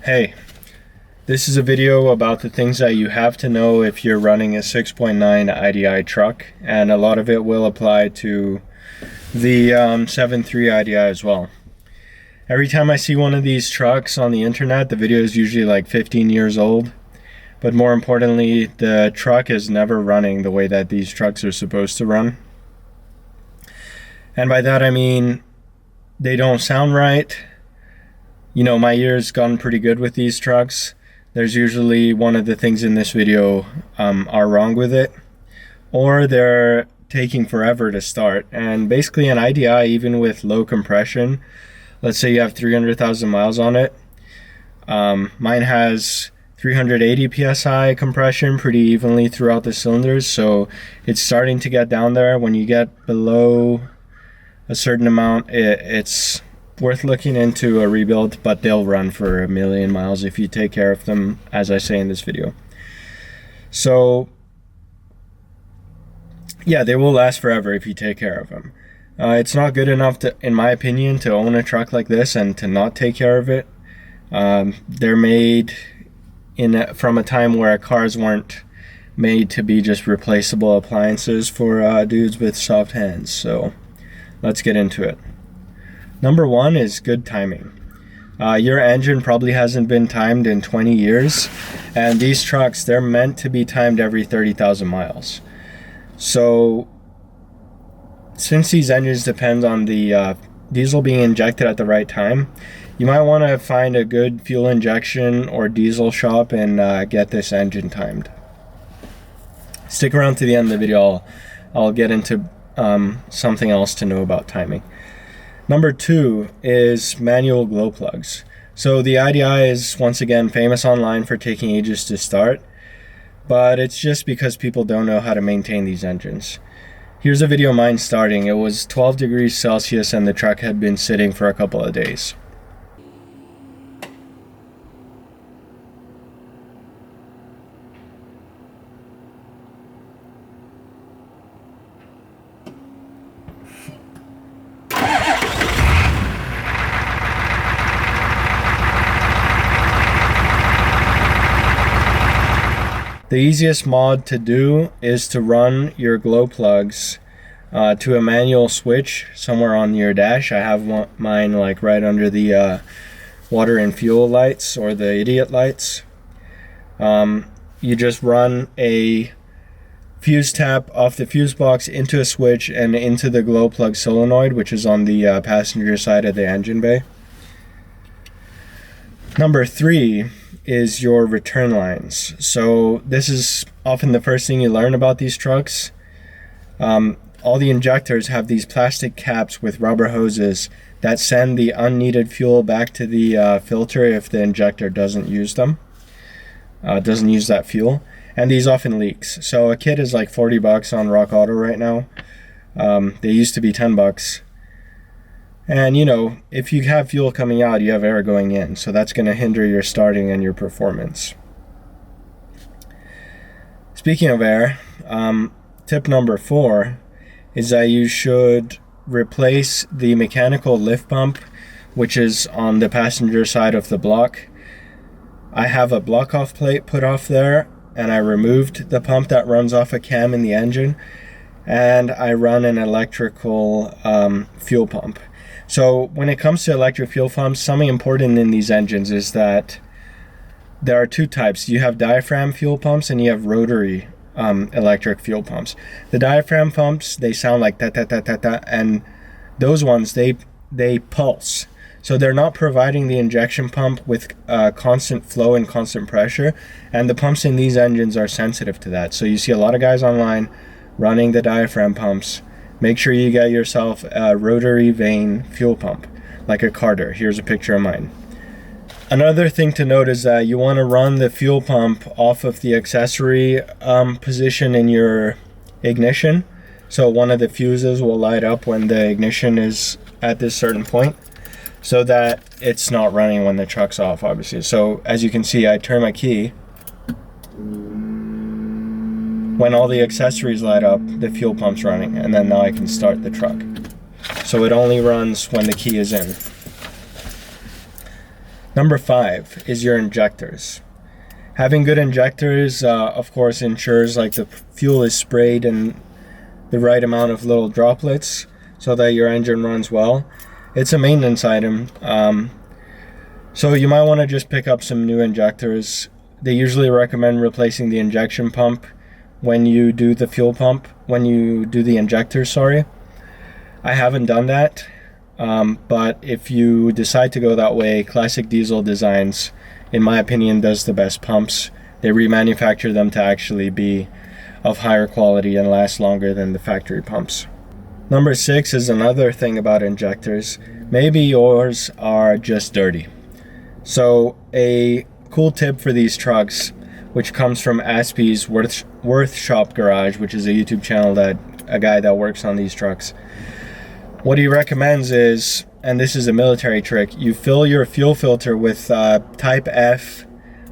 Hey, this is a video about the things that you have to know if you're running a 6.9 IDI truck, and a lot of it will apply to the 7.3 IDI as well. Every time I see one of these trucks on the internet, the video is usually like 15 years old, but more importantly, the truck is never running the way that these trucks are supposed to run. And by that I mean they don't sound right. You know, my ear's gotten pretty good with these trucks. There's usually one of the things in this video are wrong with it, or they're taking forever to start. And basically an IDI, even with low compression, let's say you have 300,000 miles on it. Mine has 380 psi compression pretty evenly throughout the cylinders, so it's starting to get down there. When you get below a certain amount, it's worth looking into a rebuild, but they'll run for 1,000,000 miles if you take care of them, as I say in this video. So yeah, they will last forever if you take care of them. It's not good enough to, in my opinion, to own a truck like this and to not take care of it. They're made from a time where cars weren't made to be just replaceable appliances for dudes with soft hands. So let's get into it. Number one is good timing. Your engine probably hasn't been timed in 20 years, and these trucks, they're meant to be timed every 30,000 miles. So since these engines depend on the diesel being injected at the right time, you might want to find a good fuel injection or diesel shop and get this engine timed. Stick around to the end of the video. I'll get into something else to know about timing. Number two is manual glow plugs. So the IDI is once again famous online for taking ages to start, but it's just because people don't know how to maintain these engines. Here's a video of mine starting. It was 12 degrees Celsius and the truck had been sitting for a couple of days. The easiest mod to do is to run your glow plugs to a manual switch somewhere on your dash. I have mine like right under the water and fuel lights, or the idiot lights. You just run a fuse tap off the fuse box into a switch and into the glow plug solenoid, which is on the passenger side of the engine bay. Number three is your return lines. So this is often the first thing you learn about these trucks. All the injectors have these plastic caps with rubber hoses that send the unneeded fuel back to the filter if the injector doesn't use them, doesn't use that fuel, and these often leaks. So a kit is like 40 bucks on Rock Auto right now. They used to be 10 bucks. And you know, if you have fuel coming out, you have air going in, so that's going to hinder your starting and your performance. Speaking of air, tip number four is that you should replace the mechanical lift pump, which is on the passenger side of the block. I have a block off plate put off there, and I removed the pump that runs off a cam in the engine, and I run an electrical fuel pump. So when it comes to electric fuel pumps, something important in these engines is that there are two types. You have diaphragm fuel pumps and you have rotary electric fuel pumps. The diaphragm pumps, they sound like ta-ta-ta-ta-ta, and those ones, they pulse. So they're not providing the injection pump with constant flow and constant pressure, and the pumps in these engines are sensitive to that. So you see a lot of guys online running the diaphragm pumps. Make sure you get yourself a rotary vane fuel pump, like a Carter. Here's a picture of mine. Another thing to note is that you want to run the fuel pump off of the accessory position in your ignition. So one of the fuses will light up when the ignition is at this certain point, so that it's not running when the truck's off, obviously. So as you can see, I turn my key. When all the accessories light up, the fuel pump's running, and then now I can start the truck. So it only runs when the key is in. Number 5 is your injectors. Having good injectors, of course, ensures like the fuel is sprayed in the right amount of little droplets so that your engine runs well. It's a maintenance item. So you might want to just pick up some new injectors. They usually recommend replacing the injection pump when you do the fuel pump, when you do the injectors, sorry. I haven't done that, but if you decide to go that way, Classic Diesel Designs, in my opinion, does the best pumps. They remanufacture them to actually be of higher quality and last longer than the factory pumps. Number 6 is another thing about injectors. Maybe yours are just dirty. So a cool tip for these trucks, which comes from Aspie's Worth Shop Garage, which is a YouTube channel that a guy that works on these trucks. What he recommends is, and this is a military trick, you fill your fuel filter with Type F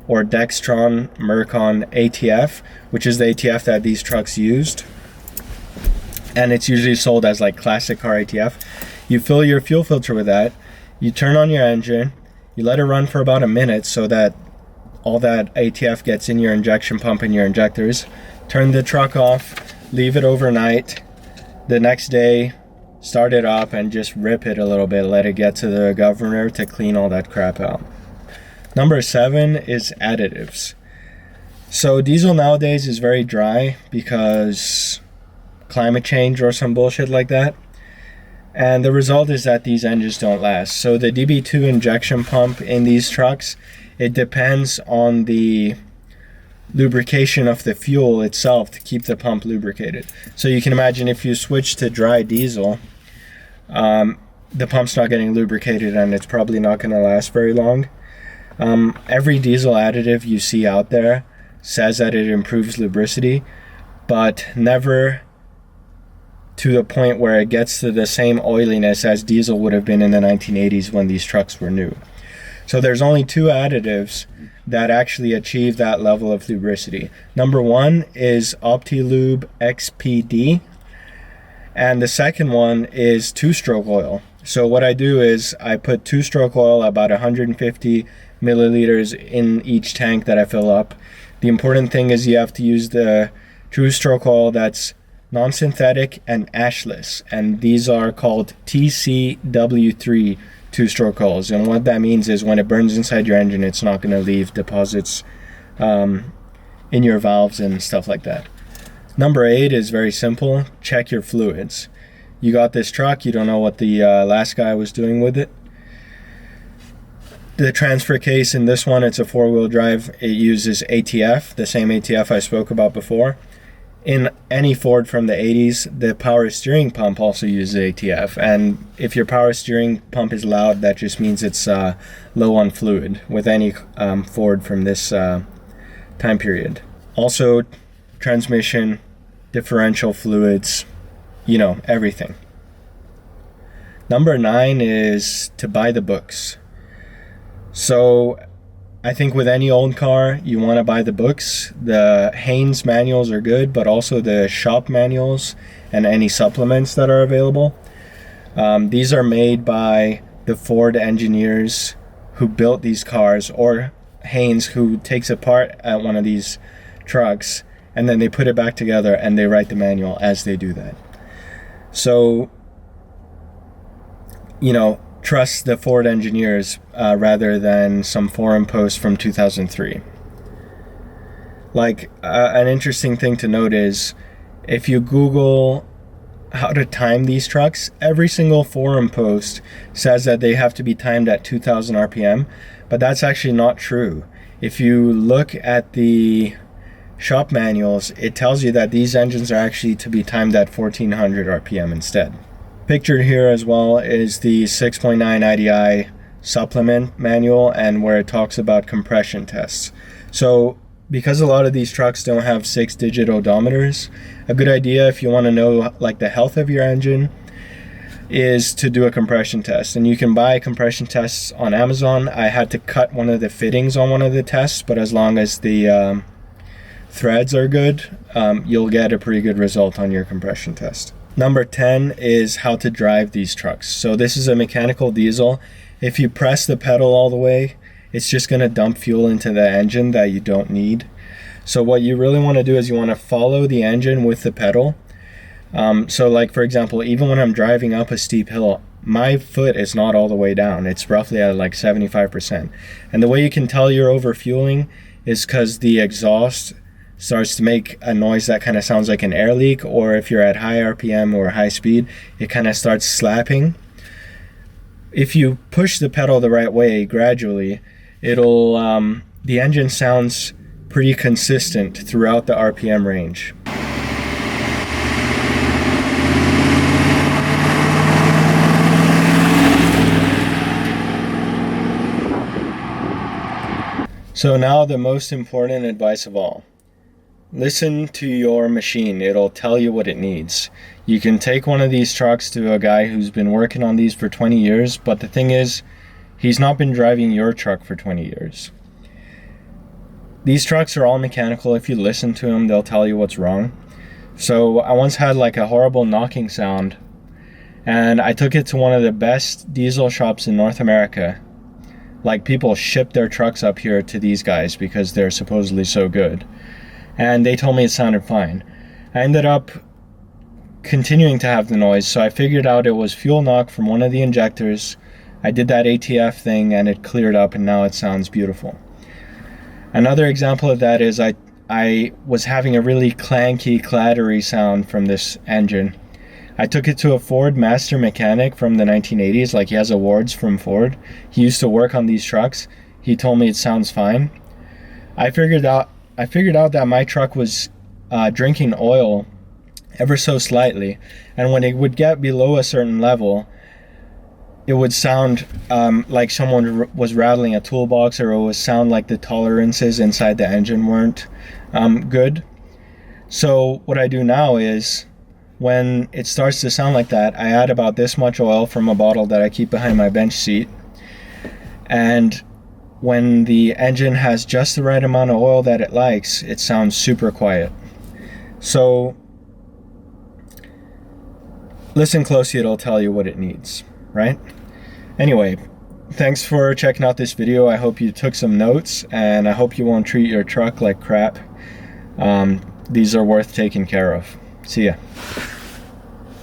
or Dextron Mercon ATF, which is the ATF that these trucks used. And it's usually sold as like classic car ATF. You fill your fuel filter with that, you turn on your engine, you let it run for about a minute so that all that ATF gets in your injection pump and your injectors. Turn the truck off, leave it overnight. The next day, start it up and just rip it a little bit, let it get to the governor to clean all that crap out. Number 7 is additives. So diesel nowadays is very dry because climate change or some bullshit like that. And the result is that these engines don't last. So the DB2 injection pump in these trucks, it depends on the lubrication of the fuel itself to keep the pump lubricated. So you can imagine if you switch to dry diesel, the pump's not getting lubricated and it's probably not going to last very long. Every diesel additive you see out there says that it improves lubricity, but never to the point where it gets to the same oiliness as diesel would have been in the 1980s when these trucks were new. So there's only 2 additives that actually achieve that level of lubricity. Number 1 is Optilube XPD, and the second one is 2-stroke oil. So what I do is I put 2-stroke oil, about 150 milliliters in each tank that I fill up. The important thing is you have to use the 2-stroke oil that's non-synthetic and ashless, and these are called TCW3 2-stroke oils. And what that means is when it burns inside your engine, it's not going to leave deposits in your valves and stuff like that. Number 8 is very simple. Check your fluids. You got this truck, you don't know what the last guy was doing with it. The transfer case in this one, it's a 4-wheel drive. It uses ATF, the same ATF I spoke about before. In any Ford from the 80s, the power steering pump also uses ATF. And if your power steering pump is loud, that just means it's low on fluid with any Ford from this time period. Also, transmission, differential fluids, everything. Number 9 is to buy the books. So I think with any old car, you want to buy the books. The Haynes manuals are good, but also the shop manuals and any supplements that are available. These are made by the Ford engineers who built these cars, or Haynes, who takes apart at one of these trucks, and then they put it back together and they write the manual as they do that. So, trust the Ford engineers rather than some forum post from 2003. An interesting thing to note is if you Google how to time these trucks, every single forum post says that they have to be timed at 2000 RPM, but that's actually not true. If you look at the shop manuals, it tells you that these engines are actually to be timed at 1400 RPM instead. Pictured here as well is the 6.9 IDI supplement manual, and where it talks about compression tests. So because a lot of these trucks don't have 6-digit odometers, a good idea if you want to know the health of your engine is to do a compression test. And you can buy compression tests on Amazon. I had to cut one of the fittings on one of the tests, but as long as the threads are good, you'll get a pretty good result on your compression test. Number 10 is how to drive these trucks. So this is a mechanical diesel. If you press the pedal all the way it's just going to dump fuel into the engine that you don't need. So what you really want to do is you want to follow the engine with the pedal. So like, for example, even when I'm driving up a steep hill, my foot is not all the way down. It's roughly at like 75%. And the way you can tell you're overfueling is because the exhaust starts to make a noise that kind of sounds like an air leak, or if you're at high RPM or high speed, it kind of starts slapping. If you push the pedal the right way gradually, it'll the engine sounds pretty consistent throughout the RPM range. So now the most important advice of all. Listen to your machine. It'll tell you what it needs. You can take one of these trucks to a guy who's been working on these for 20 years, but the thing is, he's not been driving your truck for 20 years. These trucks are all mechanical. If you listen to them, they'll tell you what's wrong. So I once had like a horrible knocking sound, and I took it to one of the best diesel shops in North America. Like, people ship their trucks up here to these guys because they're supposedly so good. And they told me it sounded fine. I ended up continuing to have the noise, so I figured out it was fuel knock from one of the injectors. I did that ATF thing and it cleared up, and now it sounds beautiful. Another example of that is I was having a really clanky, clattery sound from this engine. I took it to a Ford master mechanic from the 1980s, like he has awards from Ford. He used to work on these trucks. He told me it sounds fine. I figured out that my truck was drinking oil ever so slightly, and when it would get below a certain level, it would sound like someone was rattling a toolbox, or it would sound like the tolerances inside the engine weren't good. So what I do now is, when it starts to sound like that, I add about this much oil from a bottle that I keep behind my bench seat, and when the engine has just the right amount of oil that it likes, it sounds super quiet. So listen closely, it'll tell you what it needs, right? Anyway, thanks for checking out this video. I hope you took some notes, and I hope you won't treat your truck like crap. These are worth taking care of. See ya.